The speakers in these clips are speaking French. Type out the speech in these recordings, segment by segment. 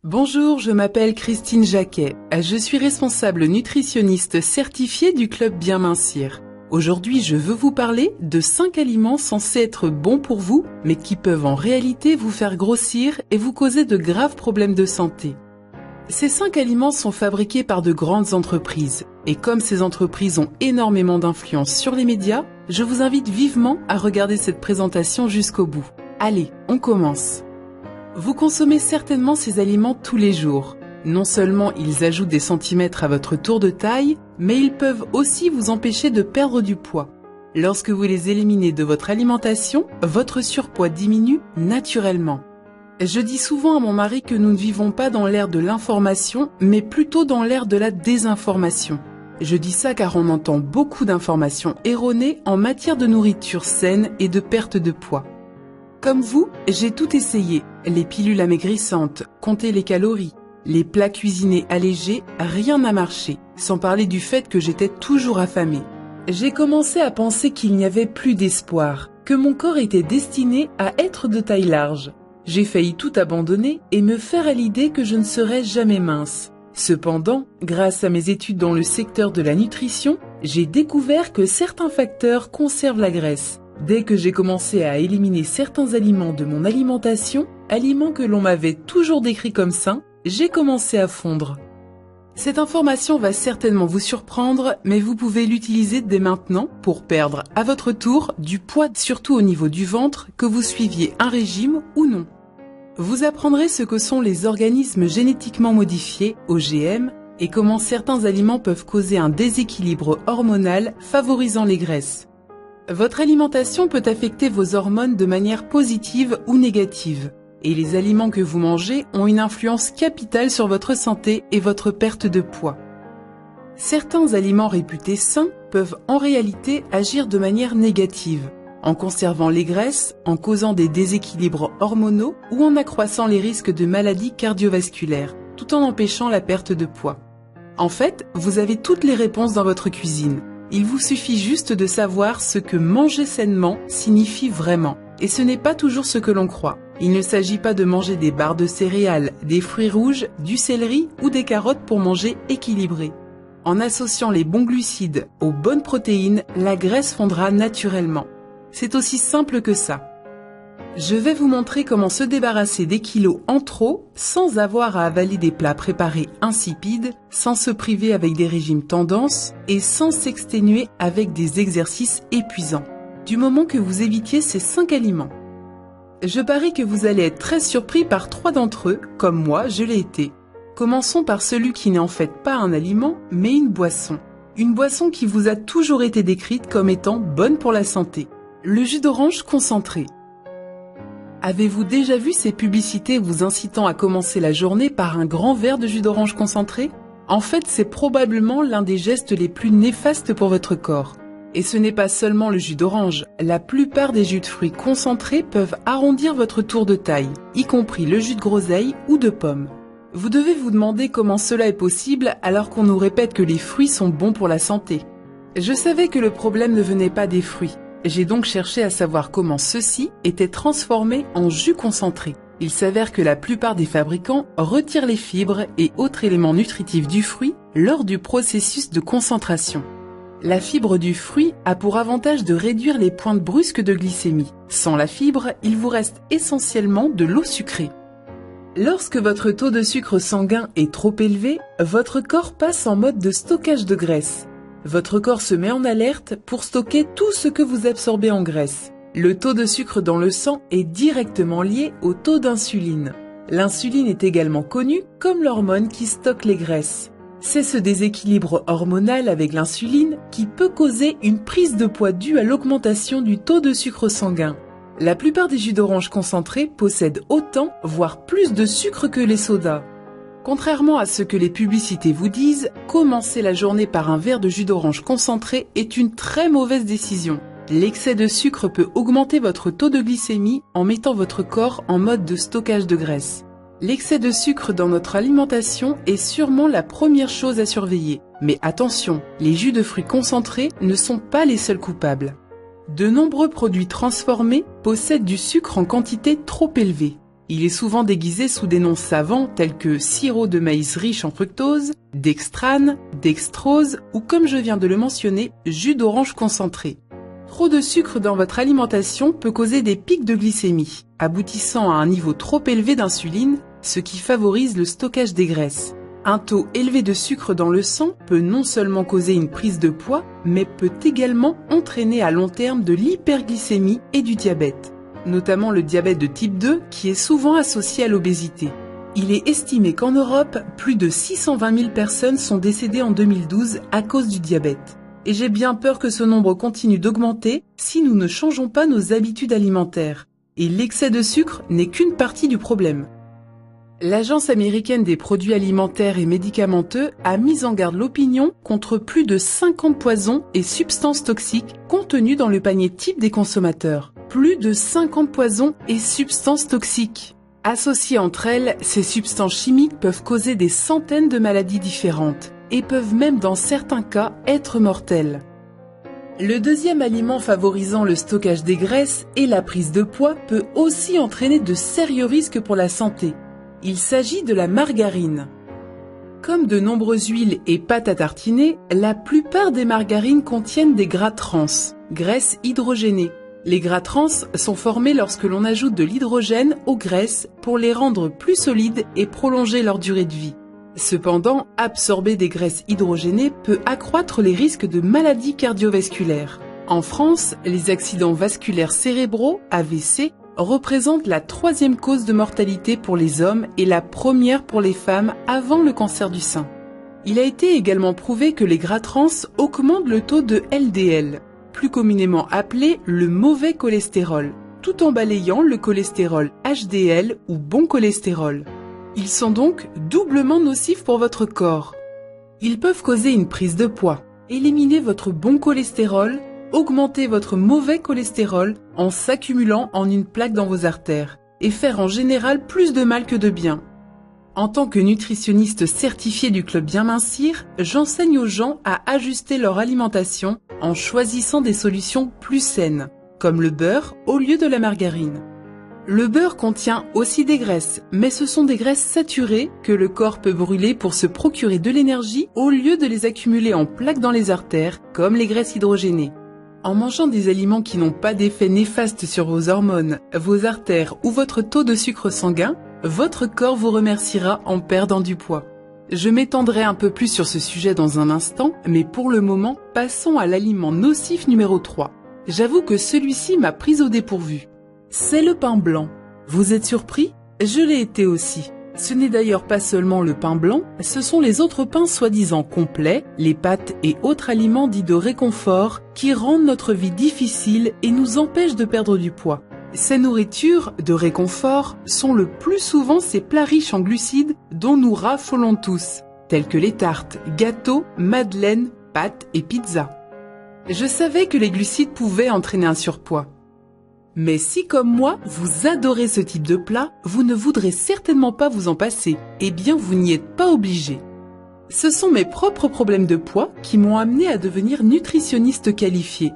Bonjour, je m'appelle Christine Jacquet. Je suis responsable nutritionniste certifiée du Club Bien Mincir. Aujourd'hui, je veux vous parler de 5 aliments censés être bons pour vous, mais qui peuvent en réalité vous faire grossir et vous causer de graves problèmes de santé. Ces 5 aliments sont fabriqués par de grandes entreprises. Et comme ces entreprises ont énormément d'influence sur les médias, je vous invite vivement à regarder cette présentation jusqu'au bout. Allez, on commence. Vous consommez certainement ces aliments tous les jours. Non seulement ils ajoutent des centimètres à votre tour de taille, mais ils peuvent aussi vous empêcher de perdre du poids. Lorsque vous les éliminez de votre alimentation, votre surpoids diminue naturellement. Je dis souvent à mon mari que nous ne vivons pas dans l'ère de l'information, mais plutôt dans l'ère de la désinformation. Je dis ça car on entend beaucoup d'informations erronées en matière de nourriture saine et de perte de poids. Comme vous, j'ai tout essayé. Les pilules amaigrissantes, compter les calories, les plats cuisinés allégés, rien n'a marché. Sans parler du fait que j'étais toujours affamée. J'ai commencé à penser qu'il n'y avait plus d'espoir, que mon corps était destiné à être de taille large. J'ai failli tout abandonner et me faire à l'idée que je ne serais jamais mince. Cependant, grâce à mes études dans le secteur de la nutrition, j'ai découvert que certains facteurs conservent la graisse. Dès que j'ai commencé à éliminer certains aliments de mon alimentation, aliments que l'on m'avait toujours décrits comme sains, j'ai commencé à fondre. Cette information va certainement vous surprendre, mais vous pouvez l'utiliser dès maintenant pour perdre à votre tour du poids, surtout au niveau du ventre, que vous suiviez un régime ou non. Vous apprendrez ce que sont les organismes génétiquement modifiés, OGM, et comment certains aliments peuvent causer un déséquilibre hormonal favorisant les graisses. Votre alimentation peut affecter vos hormones de manière positive ou négative. Et les aliments que vous mangez ont une influence capitale sur votre santé et votre perte de poids. Certains aliments réputés sains peuvent en réalité agir de manière négative, en conservant les graisses, en causant des déséquilibres hormonaux ou en accroissant les risques de maladies cardiovasculaires, tout en empêchant la perte de poids. En fait, vous avez toutes les réponses dans votre cuisine. Il vous suffit juste de savoir ce que manger sainement signifie vraiment. Et ce n'est pas toujours ce que l'on croit. Il ne s'agit pas de manger des barres de céréales, des fruits rouges, du céleri ou des carottes pour manger équilibré. En associant les bons glucides aux bonnes protéines, la graisse fondra naturellement. C'est aussi simple que ça. Je vais vous montrer comment se débarrasser des kilos en trop sans avoir à avaler des plats préparés insipides, sans se priver avec des régimes tendance et sans s'exténuer avec des exercices épuisants. Du moment que vous évitiez ces 5 aliments. Je parie que vous allez être très surpris par 3 d'entre eux, comme moi je l'ai été. Commençons par celui qui n'est en fait pas un aliment, mais une boisson. Une boisson qui vous a toujours été décrite comme étant bonne pour la santé. Le jus d'orange concentré. Avez-vous déjà vu ces publicités vous incitant à commencer la journée par un grand verre de jus d'orange concentré? En fait, c'est probablement l'un des gestes les plus néfastes pour votre corps. Et ce n'est pas seulement le jus d'orange, la plupart des jus de fruits concentrés peuvent arrondir votre tour de taille, y compris le jus de groseille ou de pomme. Vous devez vous demander comment cela est possible alors qu'on nous répète que les fruits sont bons pour la santé. Je savais que le problème ne venait pas des fruits. J'ai donc cherché à savoir comment ceux-ci étaient transformés en jus concentré. Il s'avère que la plupart des fabricants retirent les fibres et autres éléments nutritifs du fruit lors du processus de concentration. La fibre du fruit a pour avantage de réduire les pointes brusques de glycémie. Sans la fibre, il vous reste essentiellement de l'eau sucrée. Lorsque votre taux de sucre sanguin est trop élevé, votre corps passe en mode de stockage de graisse. Votre corps se met en alerte pour stocker tout ce que vous absorbez en graisse. Le taux de sucre dans le sang est directement lié au taux d'insuline. L'insuline est également connue comme l'hormone qui stocke les graisses. C'est ce déséquilibre hormonal avec l'insuline qui peut causer une prise de poids due à l'augmentation du taux de sucre sanguin. La plupart des jus d'orange concentrés possèdent autant, voire plus de sucre que les sodas. Contrairement à ce que les publicités vous disent, commencer la journée par un verre de jus d'orange concentré est une très mauvaise décision. L'excès de sucre peut augmenter votre taux de glycémie en mettant votre corps en mode de stockage de graisse. L'excès de sucre dans notre alimentation est sûrement la première chose à surveiller. Mais attention, les jus de fruits concentrés ne sont pas les seuls coupables. De nombreux produits transformés possèdent du sucre en quantité trop élevée. Il est souvent déguisé sous des noms savants tels que sirop de maïs riche en fructose, dextrane, dextrose ou comme je viens de le mentionner, jus d'orange concentré. Trop de sucre dans votre alimentation peut causer des pics de glycémie, aboutissant à un niveau trop élevé d'insuline, ce qui favorise le stockage des graisses. Un taux élevé de sucre dans le sang peut non seulement causer une prise de poids, mais peut également entraîner à long terme de l'hyperglycémie et du diabète, notamment le diabète de type 2 qui est souvent associé à l'obésité. Il est estimé qu'en Europe, plus de 620 000 personnes sont décédées en 2012 à cause du diabète. Et j'ai bien peur que ce nombre continue d'augmenter si nous ne changeons pas nos habitudes alimentaires. Et l'excès de sucre n'est qu'une partie du problème. L'Agence américaine des produits alimentaires et médicamenteux a mis en garde l'opinion contre plus de 50 poisons et substances toxiques contenus dans le panier type des consommateurs. Plus de 50 poisons et substances toxiques. Associées entre elles, ces substances chimiques peuvent causer des centaines de maladies différentes et peuvent même dans certains cas être mortelles. Le deuxième aliment favorisant le stockage des graisses et la prise de poids peut aussi entraîner de sérieux risques pour la santé. Il s'agit de la margarine. Comme de nombreuses huiles et pâtes à tartiner, la plupart des margarines contiennent des gras trans, graisses hydrogénées. Les gras trans sont formés lorsque l'on ajoute de l'hydrogène aux graisses pour les rendre plus solides et prolonger leur durée de vie. Cependant, absorber des graisses hydrogénées peut accroître les risques de maladies cardiovasculaires. En France, les accidents vasculaires cérébraux, AVC, représentent la 3e cause de mortalité pour les hommes et la première pour les femmes avant le cancer du sein. Il a été également prouvé que les gras trans augmentent le taux de LDL, plus communément appelé le mauvais cholestérol, tout en balayant le cholestérol HDL ou bon cholestérol. Ils sont donc doublement nocifs pour votre corps. Ils peuvent causer une prise de poids, éliminer votre bon cholestérol, augmenter votre mauvais cholestérol en s'accumulant en une plaque dans vos artères et faire en général plus de mal que de bien. En tant que nutritionniste certifié du Club Bien Mincir, j'enseigne aux gens à ajuster leur alimentation en choisissant des solutions plus saines, comme le beurre au lieu de la margarine. Le beurre contient aussi des graisses, mais ce sont des graisses saturées que le corps peut brûler pour se procurer de l'énergie au lieu de les accumuler en plaques dans les artères, comme les graisses hydrogénées. En mangeant des aliments qui n'ont pas d'effet néfaste sur vos hormones, vos artères ou votre taux de sucre sanguin, votre corps vous remerciera en perdant du poids. Je m'étendrai un peu plus sur ce sujet dans un instant, mais pour le moment, passons à l'aliment nocif numéro 3. J'avoue que celui-ci m'a prise au dépourvu. C'est le pain blanc. Vous êtes surpris? Je l'ai été aussi. Ce n'est d'ailleurs pas seulement le pain blanc, ce sont les autres pains soi-disant complets, les pâtes et autres aliments dits de réconfort qui rendent notre vie difficile et nous empêchent de perdre du poids. Ces nourritures de réconfort sont le plus souvent ces plats riches en glucides dont nous raffolons tous, tels que les tartes, gâteaux, madeleines, pâtes et pizzas. Je savais que les glucides pouvaient entraîner un surpoids. Mais si comme moi, vous adorez ce type de plat, vous ne voudrez certainement pas vous en passer. Eh bien, vous n'y êtes pas obligé. Ce sont mes propres problèmes de poids qui m'ont amené à devenir nutritionniste qualifié.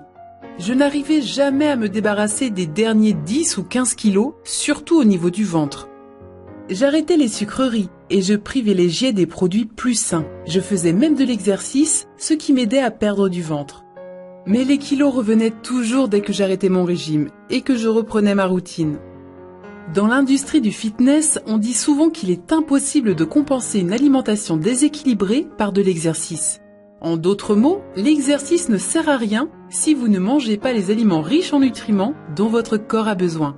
Je n'arrivais jamais à me débarrasser des derniers 10 ou 15 kilos, surtout au niveau du ventre. J'arrêtais les sucreries et je privilégiais des produits plus sains. Je faisais même de l'exercice, ce qui m'aidait à perdre du ventre. Mais les kilos revenaient toujours dès que j'arrêtais mon régime et que je reprenais ma routine. Dans l'industrie du fitness, on dit souvent qu'il est impossible de compenser une alimentation déséquilibrée par de l'exercice. En d'autres mots, l'exercice ne sert à rien si vous ne mangez pas les aliments riches en nutriments dont votre corps a besoin.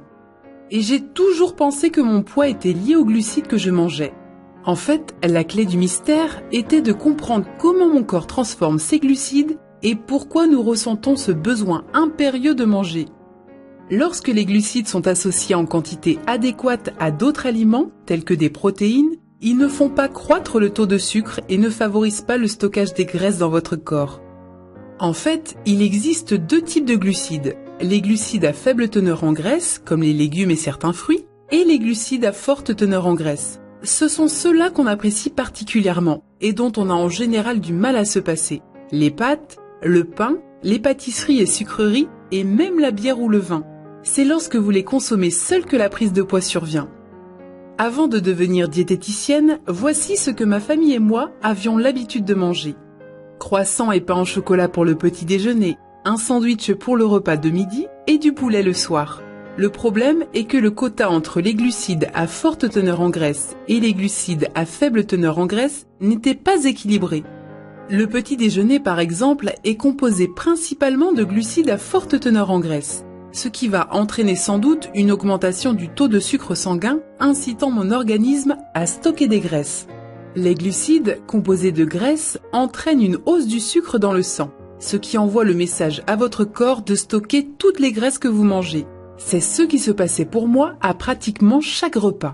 Et j'ai toujours pensé que mon poids était lié aux glucides que je mangeais. En fait, la clé du mystère était de comprendre comment mon corps transforme ces glucides et pourquoi nous ressentons ce besoin impérieux de manger. Lorsque les glucides sont associés en quantité adéquate à d'autres aliments, tels que des protéines, ils ne font pas croître le taux de sucre et ne favorisent pas le stockage des graisses dans votre corps. En fait, il existe 2 types de glucides. Les glucides à faible teneur en graisse, comme les légumes et certains fruits, et les glucides à forte teneur en graisse. Ce sont ceux-là qu'on apprécie particulièrement et dont on a en général du mal à se passer. Les pâtes, le pain, les pâtisseries et sucreries et même la bière ou le vin. C'est lorsque vous les consommez seuls que la prise de poids survient. Avant de devenir diététicienne, voici ce que ma famille et moi avions l'habitude de manger. Croissants et pain au chocolat pour le petit déjeuner, un sandwich pour le repas de midi et du poulet le soir. Le problème est que le quota entre les glucides à forte teneur en graisse et les glucides à faible teneur en graisse n'était pas équilibré. Le petit déjeuner, par exemple, est composé principalement de glucides à forte teneur en graisse, ce qui va entraîner sans doute une augmentation du taux de sucre sanguin, incitant mon organisme à stocker des graisses. Les glucides, composés de graisse, entraînent une hausse du sucre dans le sang, ce qui envoie le message à votre corps de stocker toutes les graisses que vous mangez. C'est ce qui se passait pour moi à pratiquement chaque repas.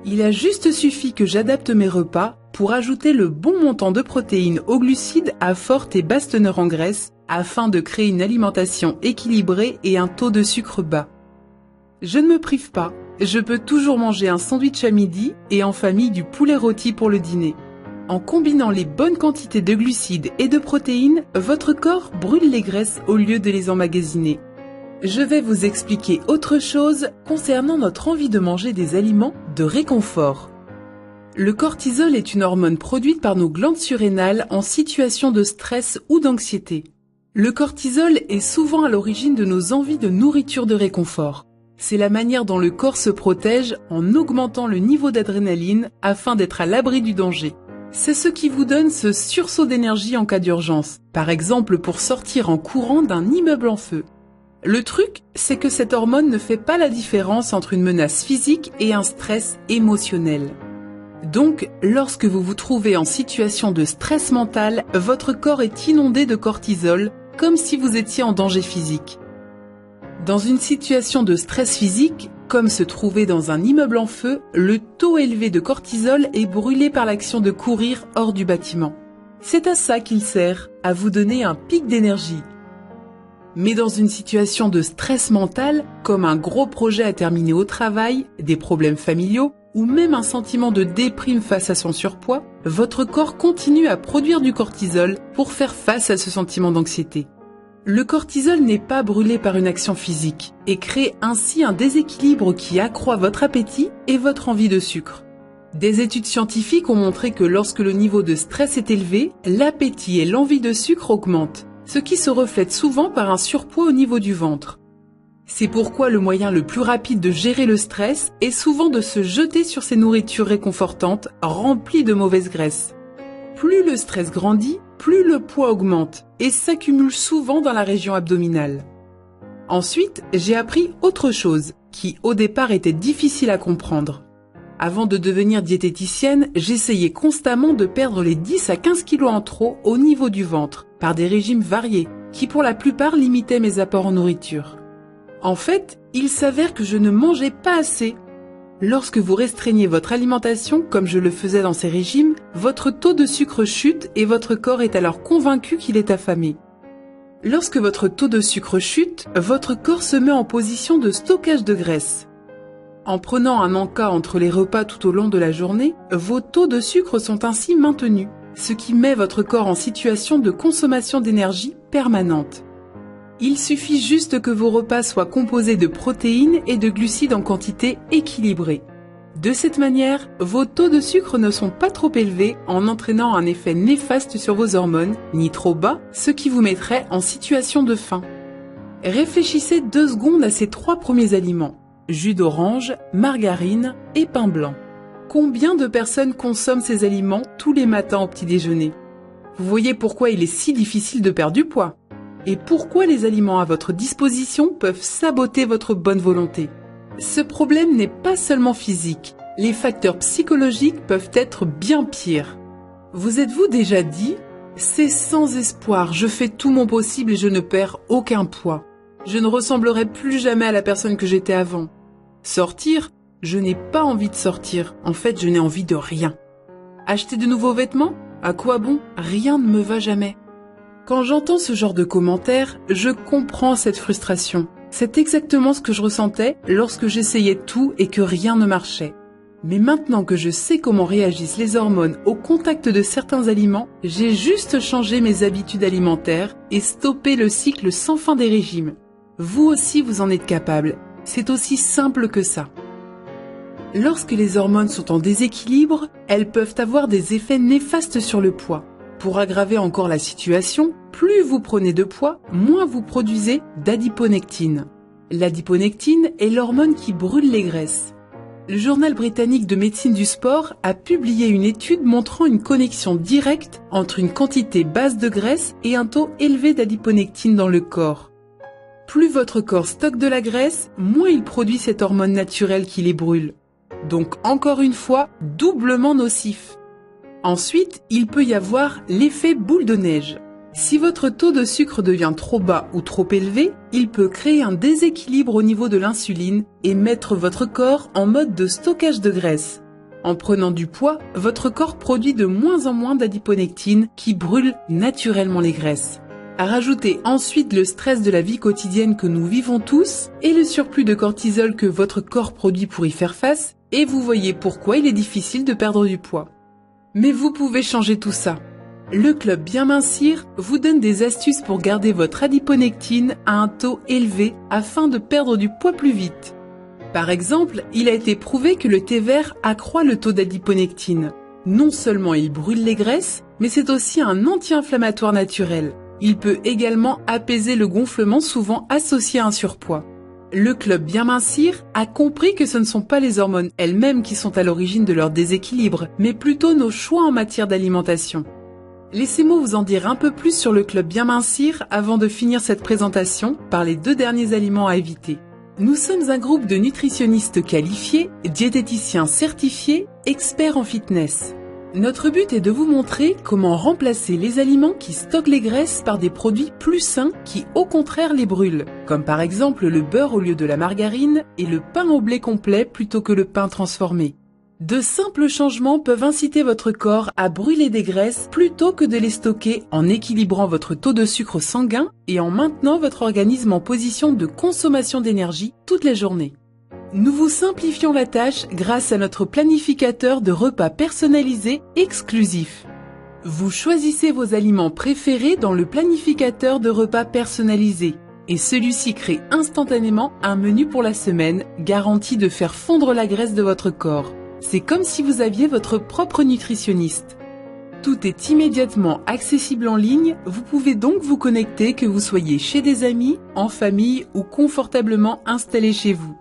Il a juste suffi que j'adapte mes repas pour ajouter le bon montant de protéines aux glucides à forte et basse teneur en graisse afin de créer une alimentation équilibrée et un taux de sucre bas. Je ne me prive pas, je peux toujours manger un sandwich à midi et en famille du poulet rôti pour le dîner. En combinant les bonnes quantités de glucides et de protéines, votre corps brûle les graisses au lieu de les emmagasiner. Je vais vous expliquer autre chose concernant notre envie de manger des aliments de réconfort. Le cortisol est une hormone produite par nos glandes surrénales en situation de stress ou d'anxiété. Le cortisol est souvent à l'origine de nos envies de nourriture de réconfort. C'est la manière dont le corps se protège en augmentant le niveau d'adrénaline afin d'être à l'abri du danger. C'est ce qui vous donne ce sursaut d'énergie en cas d'urgence, par exemple pour sortir en courant d'un immeuble en feu. Le truc, c'est que cette hormone ne fait pas la différence entre une menace physique et un stress émotionnel. Donc, lorsque vous vous trouvez en situation de stress mental, votre corps est inondé de cortisol, comme si vous étiez en danger physique. Dans une situation de stress physique, comme se trouver dans un immeuble en feu, le taux élevé de cortisol est brûlé par l'action de courir hors du bâtiment. C'est à ça qu'il sert, à vous donner un pic d'énergie. Mais dans une situation de stress mental, comme un gros projet à terminer au travail, des problèmes familiaux, ou même un sentiment de déprime face à son surpoids, votre corps continue à produire du cortisol pour faire face à ce sentiment d'anxiété. Le cortisol n'est pas brûlé par une action physique et crée ainsi un déséquilibre qui accroît votre appétit et votre envie de sucre. Des études scientifiques ont montré que lorsque le niveau de stress est élevé, l'appétit et l'envie de sucre augmentent, ce qui se reflète souvent par un surpoids au niveau du ventre. C'est pourquoi le moyen le plus rapide de gérer le stress est souvent de se jeter sur ces nourritures réconfortantes remplies de mauvaises graisses. Plus le stress grandit, plus le poids augmente et s'accumule souvent dans la région abdominale. Ensuite, j'ai appris autre chose qui au départ était difficile à comprendre. Avant de devenir diététicienne, j'essayais constamment de perdre les 10 à 15 kilos en trop au niveau du ventre par des régimes variés qui pour la plupart limitaient mes apports en nourriture. En fait, il s'avère que je ne mangeais pas assez. Lorsque vous restreignez votre alimentation, comme je le faisais dans ces régimes, votre taux de sucre chute et votre corps est alors convaincu qu'il est affamé. Lorsque votre taux de sucre chute, votre corps se met en position de stockage de graisse. En prenant un encas entre les repas tout au long de la journée, vos taux de sucre sont ainsi maintenus, ce qui met votre corps en situation de consommation d'énergie permanente. Il suffit juste que vos repas soient composés de protéines et de glucides en quantité équilibrée. De cette manière, vos taux de sucre ne sont pas trop élevés en entraînant un effet néfaste sur vos hormones, ni trop bas, ce qui vous mettrait en situation de faim. Réfléchissez 2 secondes à ces 3 premiers aliments. Jus d'orange, margarine et pain blanc. Combien de personnes consomment ces aliments tous les matins au petit déjeuner? Vous voyez pourquoi il est si difficile de perdre du poids. Et pourquoi les aliments à votre disposition peuvent saboter votre bonne volonté. Ce problème n'est pas seulement physique. Les facteurs psychologiques peuvent être bien pires. Vous êtes-vous déjà dit « C'est sans espoir, je fais tout mon possible et je ne perds aucun poids. Je ne ressemblerai plus jamais à la personne que j'étais avant. » Sortir? Je n'ai pas envie de sortir. En fait, je n'ai envie de rien. Acheter de nouveaux vêtements? À quoi bon? Rien ne me va jamais. Quand j'entends ce genre de commentaires, je comprends cette frustration. C'est exactement ce que je ressentais lorsque j'essayais tout et que rien ne marchait. Mais maintenant que je sais comment réagissent les hormones au contact de certains aliments, j'ai juste changé mes habitudes alimentaires et stoppé le cycle sans fin des régimes. Vous aussi vous en êtes capable. C'est aussi simple que ça. Lorsque les hormones sont en déséquilibre, elles peuvent avoir des effets néfastes sur le poids. Pour aggraver encore la situation, plus vous prenez de poids, moins vous produisez d'adiponectine. L'adiponectine est l'hormone qui brûle les graisses. Le journal britannique de médecine du sport a publié une étude montrant une connexion directe entre une quantité basse de graisse et un taux élevé d'adiponectine dans le corps. Plus votre corps stocke de la graisse, moins il produit cette hormone naturelle qui les brûle. Donc encore une fois, doublement nocif. Ensuite, il peut y avoir l'effet boule de neige. Si votre taux de sucre devient trop bas ou trop élevé, il peut créer un déséquilibre au niveau de l'insuline et mettre votre corps en mode de stockage de graisse. En prenant du poids, votre corps produit de moins en moins d'adiponectine qui brûle naturellement les graisses. À rajouter ensuite le stress de la vie quotidienne que nous vivons tous et le surplus de cortisol que votre corps produit pour y faire face, et vous voyez pourquoi il est difficile de perdre du poids. Mais vous pouvez changer tout ça. Le club Bien Mincir vous donne des astuces pour garder votre adiponectine à un taux élevé afin de perdre du poids plus vite. Par exemple, il a été prouvé que le thé vert accroît le taux d'adiponectine. Non seulement il brûle les graisses, mais c'est aussi un anti-inflammatoire naturel. Il peut également apaiser le gonflement souvent associé à un surpoids. Le club Bien Mincir a compris que ce ne sont pas les hormones elles-mêmes qui sont à l'origine de leur déséquilibre, mais plutôt nos choix en matière d'alimentation. Laissez-moi vous en dire un peu plus sur le club Bien Mincir avant de finir cette présentation par les 2 derniers aliments à éviter. Nous sommes un groupe de nutritionnistes qualifiés, diététiciens certifiés, experts en fitness. Notre but est de vous montrer comment remplacer les aliments qui stockent les graisses par des produits plus sains qui au contraire les brûlent, comme par exemple le beurre au lieu de la margarine et le pain au blé complet plutôt que le pain transformé. De simples changements peuvent inciter votre corps à brûler des graisses plutôt que de les stocker en équilibrant votre taux de sucre sanguin et en maintenant votre organisme en position de consommation d'énergie toute la journée. Nous vous simplifions la tâche grâce à notre planificateur de repas personnalisé exclusif. Vous choisissez vos aliments préférés dans le planificateur de repas personnalisé et celui-ci crée instantanément un menu pour la semaine garanti de faire fondre la graisse de votre corps. C'est comme si vous aviez votre propre nutritionniste. Tout est immédiatement accessible en ligne, vous pouvez donc vous connecter que vous soyez chez des amis, en famille ou confortablement installé chez vous.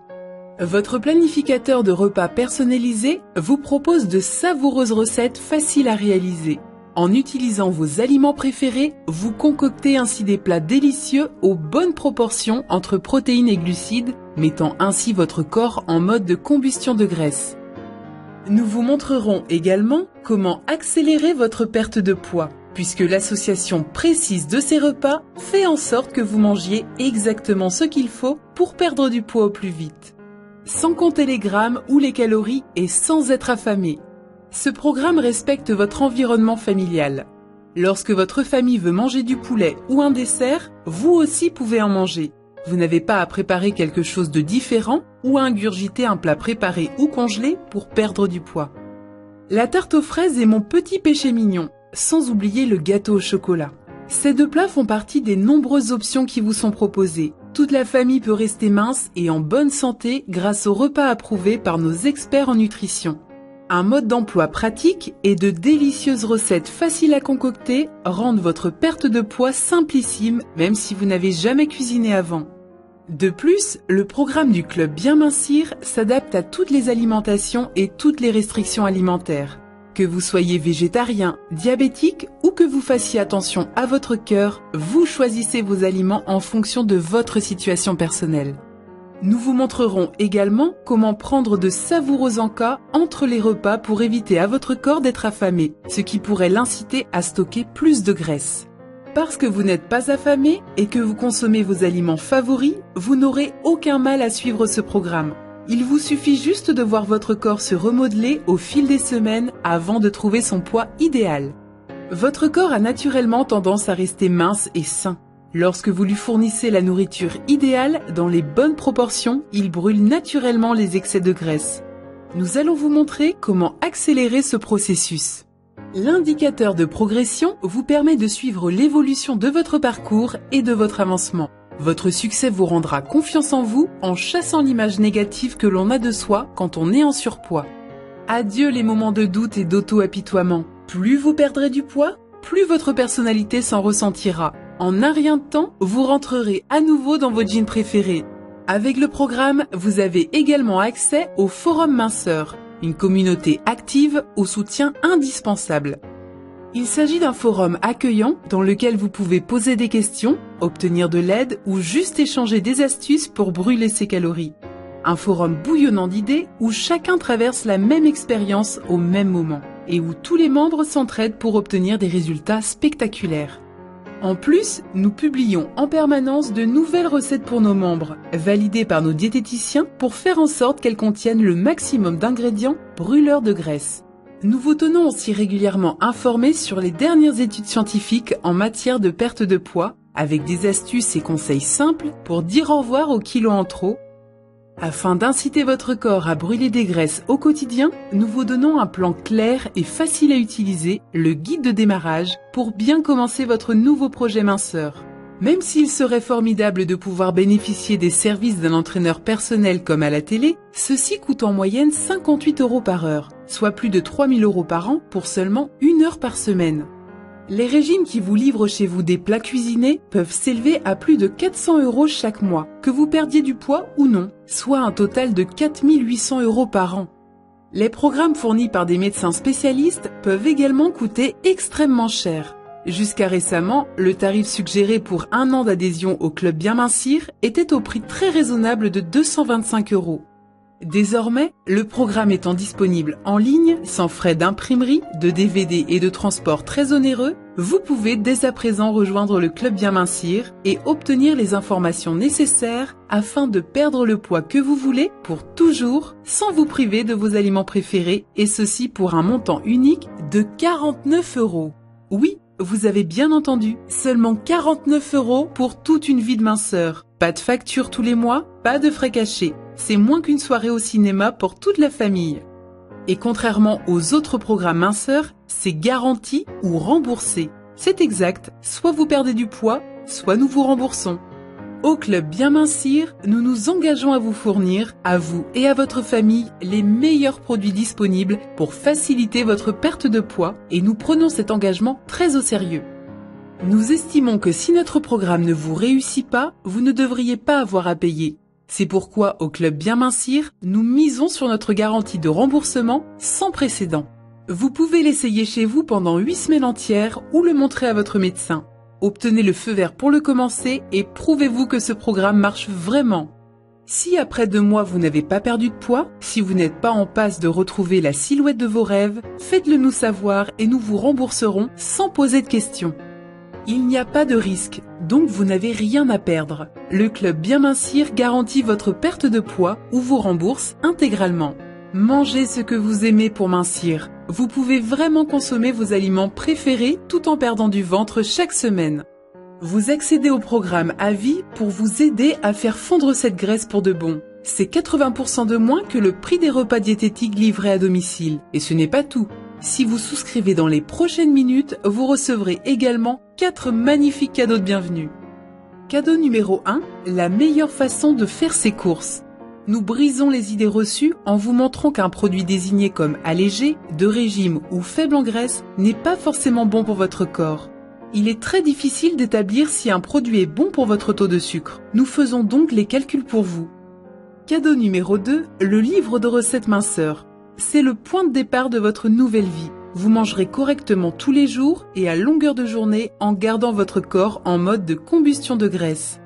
Votre planificateur de repas personnalisé vous propose de savoureuses recettes faciles à réaliser. En utilisant vos aliments préférés, vous concoctez ainsi des plats délicieux aux bonnes proportions entre protéines et glucides, mettant ainsi votre corps en mode de combustion de graisse. Nous vous montrerons également comment accélérer votre perte de poids, puisque l'association précise de ces repas fait en sorte que vous mangiez exactement ce qu'il faut pour perdre du poids au plus vite. Sans compter les grammes ou les calories et sans être affamé. Ce programme respecte votre environnement familial. Lorsque votre famille veut manger du poulet ou un dessert, vous aussi pouvez en manger. Vous n'avez pas à préparer quelque chose de différent ou à ingurgiter un plat préparé ou congelé pour perdre du poids. La tarte aux fraises est mon petit péché mignon, sans oublier le gâteau au chocolat. Ces 2 plats font partie des nombreuses options qui vous sont proposées. Toute la famille peut rester mince et en bonne santé grâce aux repas approuvés par nos experts en nutrition. Un mode d'emploi pratique et de délicieuses recettes faciles à concocter rendent votre perte de poids simplissime même si vous n'avez jamais cuisiné avant. De plus, le programme du Club Bien Mincir s'adapte à toutes les alimentations et toutes les restrictions alimentaires. Que vous soyez végétarien, diabétique ou que vous fassiez attention à votre cœur, vous choisissez vos aliments en fonction de votre situation personnelle. Nous vous montrerons également comment prendre de savoureux encas entre les repas pour éviter à votre corps d'être affamé, ce qui pourrait l'inciter à stocker plus de graisse. Parce que vous n'êtes pas affamé et que vous consommez vos aliments favoris, vous n'aurez aucun mal à suivre ce programme. Il vous suffit juste de voir votre corps se remodeler au fil des semaines avant de trouver son poids idéal. Votre corps a naturellement tendance à rester mince et sain. Lorsque vous lui fournissez la nourriture idéale dans les bonnes proportions, il brûle naturellement les excès de graisse. Nous allons vous montrer comment accélérer ce processus. L'indicateur de progression vous permet de suivre l'évolution de votre parcours et de votre avancement. Votre succès vous rendra confiance en vous en chassant l'image négative que l'on a de soi quand on est en surpoids. Adieu les moments de doute et d'auto-apitoiement. Plus vous perdrez du poids, plus votre personnalité s'en ressentira. En un rien de temps, vous rentrerez à nouveau dans vos jeans préférés. Avec le programme, vous avez également accès au Forum Minceur, une communauté active au soutien indispensable. Il s'agit d'un forum accueillant dans lequel vous pouvez poser des questions, obtenir de l'aide ou juste échanger des astuces pour brûler ses calories. Un forum bouillonnant d'idées où chacun traverse la même expérience au même moment et où tous les membres s'entraident pour obtenir des résultats spectaculaires. En plus, nous publions en permanence de nouvelles recettes pour nos membres, validées par nos diététiciens pour faire en sorte qu'elles contiennent le maximum d'ingrédients brûleurs de graisse. Nous vous tenons aussi régulièrement informés sur les dernières études scientifiques en matière de perte de poids, avec des astuces et conseils simples pour dire au revoir aux kilos en trop. Afin d'inciter votre corps à brûler des graisses au quotidien, nous vous donnons un plan clair et facile à utiliser, le guide de démarrage, pour bien commencer votre nouveau projet minceur. Même s'il serait formidable de pouvoir bénéficier des services d'un entraîneur personnel comme à la télé, ceci coûte en moyenne 58 € par heure, soit plus de 3 000 € par an pour seulement 1 heure par semaine. Les régimes qui vous livrent chez vous des plats cuisinés peuvent s'élever à plus de 400 € chaque mois, que vous perdiez du poids ou non, soit un total de 4 800 € par an. Les programmes fournis par des médecins spécialistes peuvent également coûter extrêmement cher. Jusqu'à récemment, le tarif suggéré pour 1 an d'adhésion au Club Bien Mincir était au prix très raisonnable de 225 €. Désormais, le programme étant disponible en ligne, sans frais d'imprimerie, de DVD et de transport très onéreux, vous pouvez dès à présent rejoindre le Club Bien Mincir et obtenir les informations nécessaires afin de perdre le poids que vous voulez pour toujours, sans vous priver de vos aliments préférés, et ceci pour un montant unique de 49 €. Oui, vous avez bien entendu, seulement 49 € pour toute une vie de minceur. Pas de facture tous les mois, pas de frais cachés. C'est moins qu'une soirée au cinéma pour toute la famille. Et contrairement aux autres programmes minceurs, c'est garanti ou remboursé. C'est exact, soit vous perdez du poids, soit nous vous remboursons. Au Club Bien Mincir, nous nous engageons à vous fournir, à vous et à votre famille, les meilleurs produits disponibles pour faciliter votre perte de poids, et nous prenons cet engagement très au sérieux. Nous estimons que si notre programme ne vous réussit pas, vous ne devriez pas avoir à payer. C'est pourquoi au Club Bien Mincir, nous misons sur notre garantie de remboursement sans précédent. Vous pouvez l'essayer chez vous pendant 8 semaines entières ou le montrer à votre médecin. Obtenez le feu vert pour le commencer et prouvez-vous que ce programme marche vraiment. Si après 2 mois vous n'avez pas perdu de poids, si vous n'êtes pas en passe de retrouver la silhouette de vos rêves, faites-le nous savoir et nous vous rembourserons sans poser de questions. Il n'y a pas de risque, donc vous n'avez rien à perdre. Le Club Bien Mincir garantit votre perte de poids ou vous rembourse intégralement. Mangez ce que vous aimez pour mincir. Vous pouvez vraiment consommer vos aliments préférés tout en perdant du ventre chaque semaine. Vous accédez au programme à vie pour vous aider à faire fondre cette graisse pour de bon. C'est 80% de moins que le prix des repas diététiques livrés à domicile. Et ce n'est pas tout. Si vous souscrivez dans les prochaines minutes, vous recevrez également 4 magnifiques cadeaux de bienvenue. Cadeau numéro 1, la meilleure façon de faire ses courses. Nous brisons les idées reçues en vous montrant qu'un produit désigné comme allégé, de régime ou faible en graisse n'est pas forcément bon pour votre corps. Il est très difficile d'établir si un produit est bon pour votre taux de sucre. Nous faisons donc les calculs pour vous. Cadeau numéro 2, le livre de recettes minceur. C'est le point de départ de votre nouvelle vie. Vous mangerez correctement tous les jours et à longueur de journée en gardant votre corps en mode de combustion de graisse.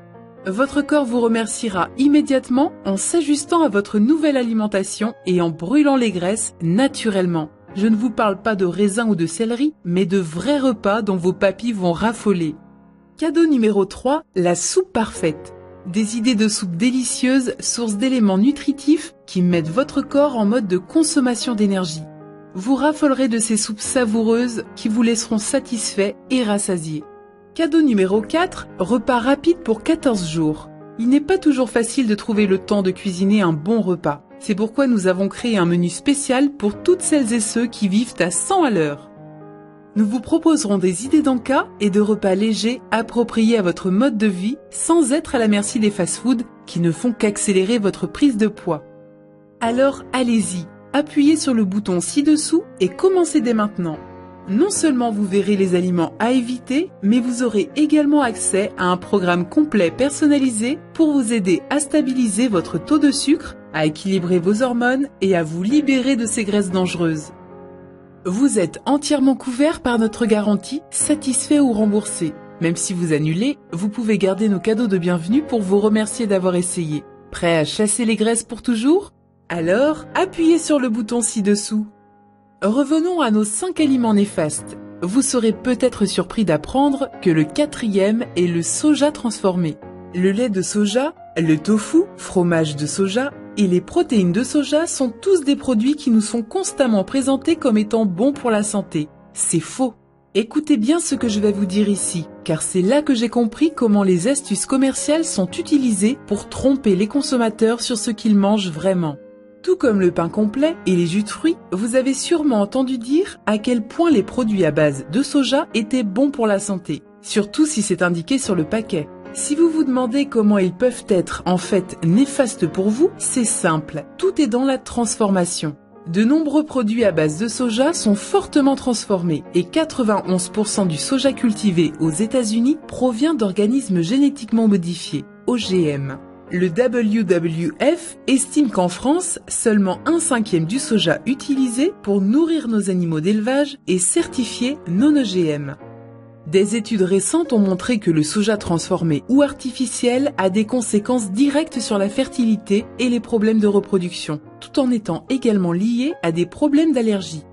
Votre corps vous remerciera immédiatement en s'ajustant à votre nouvelle alimentation et en brûlant les graisses naturellement. Je ne vous parle pas de raisins ou de céleri, mais de vrais repas dont vos papilles vont raffoler. Cadeau numéro 3, la soupe parfaite. Des idées de soupe délicieuses, source d'éléments nutritifs qui mettent votre corps en mode de consommation d'énergie. Vous raffolerez de ces soupes savoureuses qui vous laisseront satisfait et rassasié. Cadeau numéro 4, repas rapide pour 14 jours. Il n'est pas toujours facile de trouver le temps de cuisiner un bon repas. C'est pourquoi nous avons créé un menu spécial pour toutes celles et ceux qui vivent à 100 à l'heure. Nous vous proposerons des idées d'encas et de repas légers appropriés à votre mode de vie sans être à la merci des fast-foods qui ne font qu'accélérer votre prise de poids. Alors allez-y, appuyez sur le bouton ci-dessous et commencez dès maintenant. Non seulement vous verrez les aliments à éviter, mais vous aurez également accès à un programme complet personnalisé pour vous aider à stabiliser votre taux de sucre, à équilibrer vos hormones et à vous libérer de ces graisses dangereuses. Vous êtes entièrement couvert par notre garantie, satisfait ou remboursé. Même si vous annulez, vous pouvez garder nos cadeaux de bienvenue pour vous remercier d'avoir essayé. Prêt à chasser les graisses pour toujours? Alors, appuyez sur le bouton ci-dessous. Revenons à nos 5 aliments néfastes. Vous serez peut-être surpris d'apprendre que le 4e est le soja transformé. Le lait de soja, le tofu, fromage de soja et les protéines de soja sont tous des produits qui nous sont constamment présentés comme étant bons pour la santé. C'est faux. Écoutez bien ce que je vais vous dire ici, car c'est là que j'ai compris comment les astuces commerciales sont utilisées pour tromper les consommateurs sur ce qu'ils mangent vraiment. Tout comme le pain complet et les jus de fruits, vous avez sûrement entendu dire à quel point les produits à base de soja étaient bons pour la santé, surtout si c'est indiqué sur le paquet. Si vous vous demandez comment ils peuvent être en fait néfastes pour vous, c'est simple, tout est dans la transformation. De nombreux produits à base de soja sont fortement transformés et 91% du soja cultivé aux États-Unis provient d'organismes génétiquement modifiés, OGM. Le WWF estime qu'en France, seulement 1/5 du soja utilisé pour nourrir nos animaux d'élevage est certifié non OGM. Des études récentes ont montré que le soja transformé ou artificiel a des conséquences directes sur la fertilité et les problèmes de reproduction, tout en étant également lié à des problèmes d'allergie.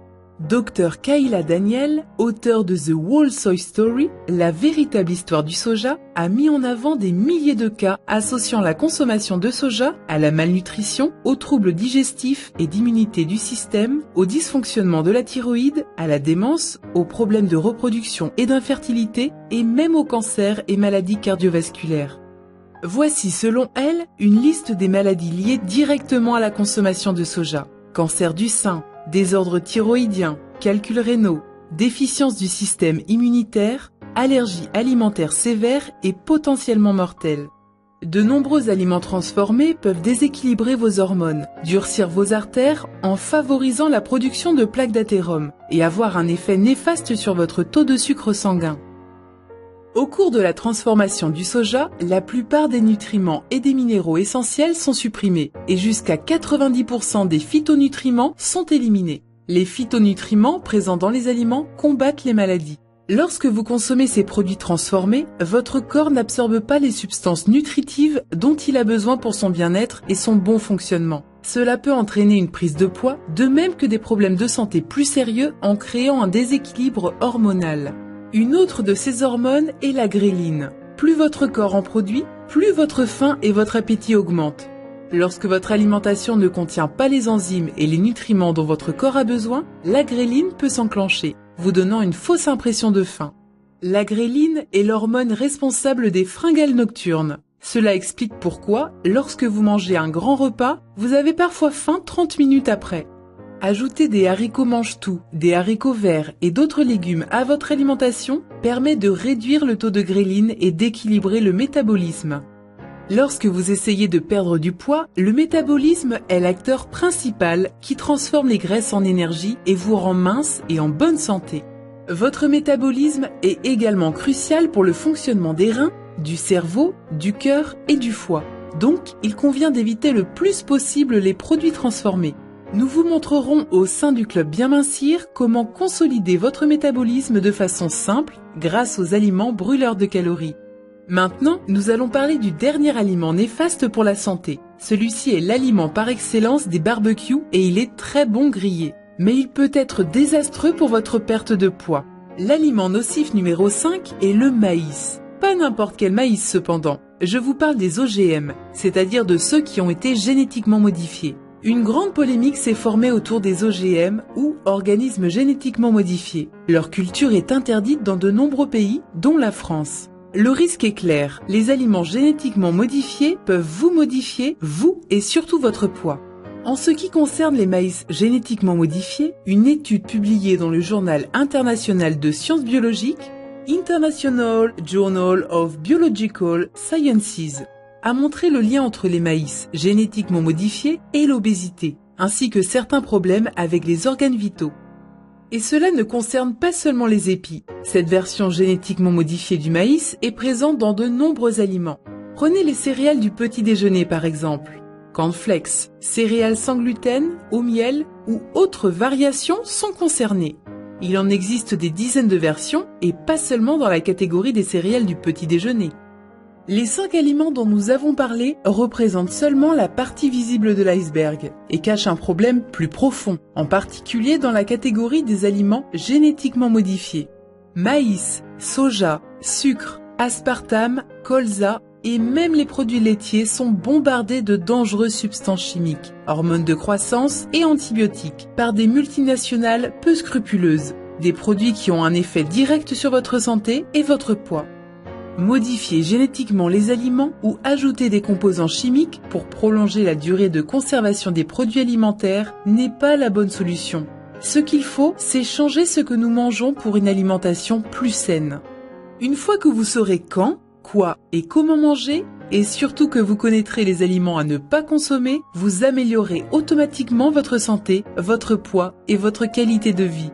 Dr Kayla Daniel, auteur de The Whole Soy Story, la véritable histoire du soja, a mis en avant des milliers de cas associant la consommation de soja à la malnutrition, aux troubles digestifs et d'immunité du système, au dysfonctionnement de la thyroïde, à la démence, aux problèmes de reproduction et d'infertilité, et même au cancer et maladies cardiovasculaires. Voici, selon elle, une liste des maladies liées directement à la consommation de soja. Cancer du sein, désordre thyroïdien, calculs rénaux, déficience du système immunitaire, allergies alimentaires sévères et potentiellement mortelles. De nombreux aliments transformés peuvent déséquilibrer vos hormones, durcir vos artères en favorisant la production de plaques d'athérome et avoir un effet néfaste sur votre taux de sucre sanguin. Au cours de la transformation du soja, la plupart des nutriments et des minéraux essentiels sont supprimés et jusqu'à 90% des phytonutriments sont éliminés. Les phytonutriments présents dans les aliments combattent les maladies. Lorsque vous consommez ces produits transformés, votre corps n'absorbe pas les substances nutritives dont il a besoin pour son bien-être et son bon fonctionnement. Cela peut entraîner une prise de poids, de même que des problèmes de santé plus sérieux en créant un déséquilibre hormonal. Une autre de ces hormones est la gréline. Plus votre corps en produit, plus votre faim et votre appétit augmentent. Lorsque votre alimentation ne contient pas les enzymes et les nutriments dont votre corps a besoin, la gréline peut s'enclencher, vous donnant une fausse impression de faim. La gréline est l'hormone responsable des fringales nocturnes. Cela explique pourquoi, lorsque vous mangez un grand repas, vous avez parfois faim 30 minutes après. Ajouter des haricots mange-tout, des haricots verts et d'autres légumes à votre alimentation permet de réduire le taux de gréline et d'équilibrer le métabolisme. Lorsque vous essayez de perdre du poids, le métabolisme est l'acteur principal qui transforme les graisses en énergie et vous rend mince et en bonne santé. Votre métabolisme est également crucial pour le fonctionnement des reins, du cerveau, du cœur et du foie. Donc, il convient d'éviter le plus possible les produits transformés. Nous vous montrerons au sein du Club Bien Mincir comment consolider votre métabolisme de façon simple grâce aux aliments brûleurs de calories. Maintenant, nous allons parler du dernier aliment néfaste pour la santé. Celui-ci est l'aliment par excellence des barbecues et il est très bon grillé. Mais il peut être désastreux pour votre perte de poids. L'aliment nocif numéro 5 est le maïs. Pas n'importe quel maïs cependant. Je vous parle des OGM, c'est-à-dire de ceux qui ont été génétiquement modifiés. Une grande polémique s'est formée autour des OGM ou organismes génétiquement modifiés. Leur culture est interdite dans de nombreux pays, dont la France. Le risque est clair, les aliments génétiquement modifiés peuvent vous modifier, vous et surtout votre poids. En ce qui concerne les maïs génétiquement modifiés, une étude publiée dans le journal international de sciences biologiques, International Journal of Biological Sciences, a montré le lien entre les maïs génétiquement modifiés et l'obésité, ainsi que certains problèmes avec les organes vitaux. Et cela ne concerne pas seulement les épis. Cette version génétiquement modifiée du maïs est présente dans de nombreux aliments. Prenez les céréales du petit déjeuner par exemple. Cornflakes, céréales sans gluten, au miel ou autres variations sont concernées. Il en existe des dizaines de versions et pas seulement dans la catégorie des céréales du petit déjeuner. Les 5 aliments dont nous avons parlé représentent seulement la partie visible de l'iceberg et cachent un problème plus profond, en particulier dans la catégorie des aliments génétiquement modifiés. Maïs, soja, sucre, aspartame, colza et même les produits laitiers sont bombardés de dangereuses substances chimiques, hormones de croissance et antibiotiques, par des multinationales peu scrupuleuses, des produits qui ont un effet direct sur votre santé et votre poids. Modifier génétiquement les aliments ou ajouter des composants chimiques pour prolonger la durée de conservation des produits alimentaires n'est pas la bonne solution. Ce qu'il faut, c'est changer ce que nous mangeons pour une alimentation plus saine. Une fois que vous saurez quand, quoi et comment manger, et surtout que vous connaîtrez les aliments à ne pas consommer, vous améliorez automatiquement votre santé, votre poids et votre qualité de vie.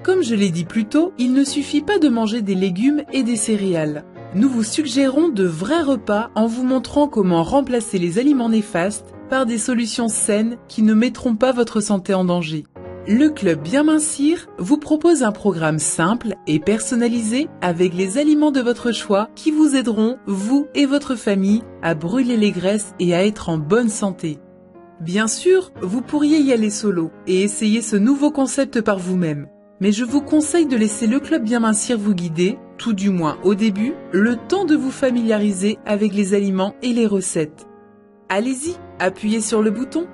Comme je l'ai dit plus tôt, il ne suffit pas de manger des légumes et des céréales. Nous vous suggérons de vrais repas en vous montrant comment remplacer les aliments néfastes par des solutions saines qui ne mettront pas votre santé en danger. Le Club Bien Mincir vous propose un programme simple et personnalisé avec les aliments de votre choix qui vous aideront, vous et votre famille, à brûler les graisses et à être en bonne santé. Bien sûr, vous pourriez y aller solo et essayer ce nouveau concept par vous-même. Mais je vous conseille de laisser le Club Bien Mincir vous guider, tout du moins au début, le temps de vous familiariser avec les aliments et les recettes. Allez-y, appuyez sur le bouton.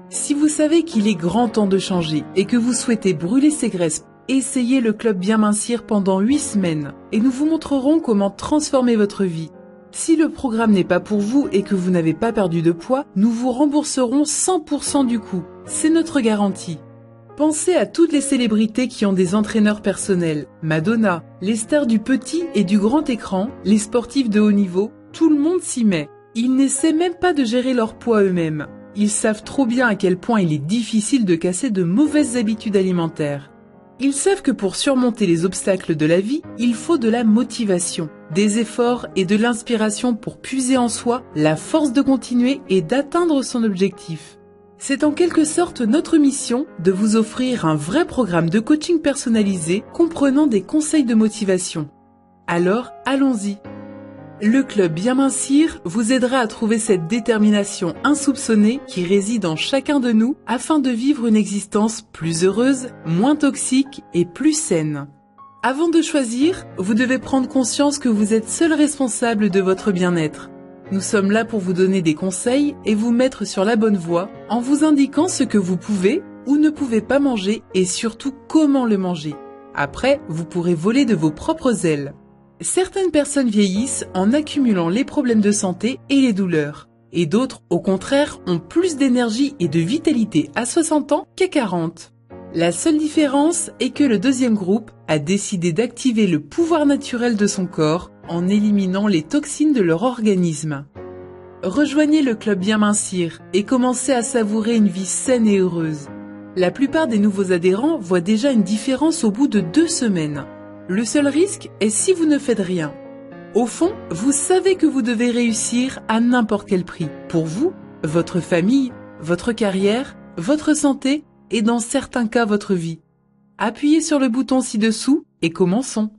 Si vous savez qu'il est grand temps de changer et que vous souhaitez brûler ces graisses, essayez le Club Bien Mincir pendant 8 semaines et nous vous montrerons comment transformer votre vie. Si le programme n'est pas pour vous et que vous n'avez pas perdu de poids, nous vous rembourserons 100% du coût. C'est notre garantie. Pensez à toutes les célébrités qui ont des entraîneurs personnels. Madonna, les stars du petit et du grand écran, les sportifs de haut niveau, tout le monde s'y met. Ils n'essaient même pas de gérer leur poids eux-mêmes. Ils savent trop bien à quel point il est difficile de casser de mauvaises habitudes alimentaires. Ils savent que pour surmonter les obstacles de la vie, il faut de la motivation, des efforts et de l'inspiration pour puiser en soi la force de continuer et d'atteindre son objectif. C'est en quelque sorte notre mission de vous offrir un vrai programme de coaching personnalisé comprenant des conseils de motivation. Alors, allons-y! Le Club Bien Mincir vous aidera à trouver cette détermination insoupçonnée qui réside en chacun de nous afin de vivre une existence plus heureuse, moins toxique et plus saine. Avant de choisir, vous devez prendre conscience que vous êtes seul responsable de votre bien-être. Nous sommes là pour vous donner des conseils et vous mettre sur la bonne voie en vous indiquant ce que vous pouvez ou ne pouvez pas manger et surtout comment le manger. Après, vous pourrez voler de vos propres ailes. Certaines personnes vieillissent en accumulant les problèmes de santé et les douleurs. Et d'autres, au contraire, ont plus d'énergie et de vitalité à 60 ans qu'à 40. La seule différence est que le deuxième groupe a décidé d'activer le pouvoir naturel de son corps en éliminant les toxines de leur organisme. Rejoignez le Club Bien Mincir et commencez à savourer une vie saine et heureuse. La plupart des nouveaux adhérents voient déjà une différence au bout de 2 semaines. Le seul risque est si vous ne faites rien. Au fond, vous savez que vous devez réussir à n'importe quel prix. Pour vous, votre famille, votre carrière, votre santé et dans certains cas votre vie. Appuyez sur le bouton ci-dessous et commençons.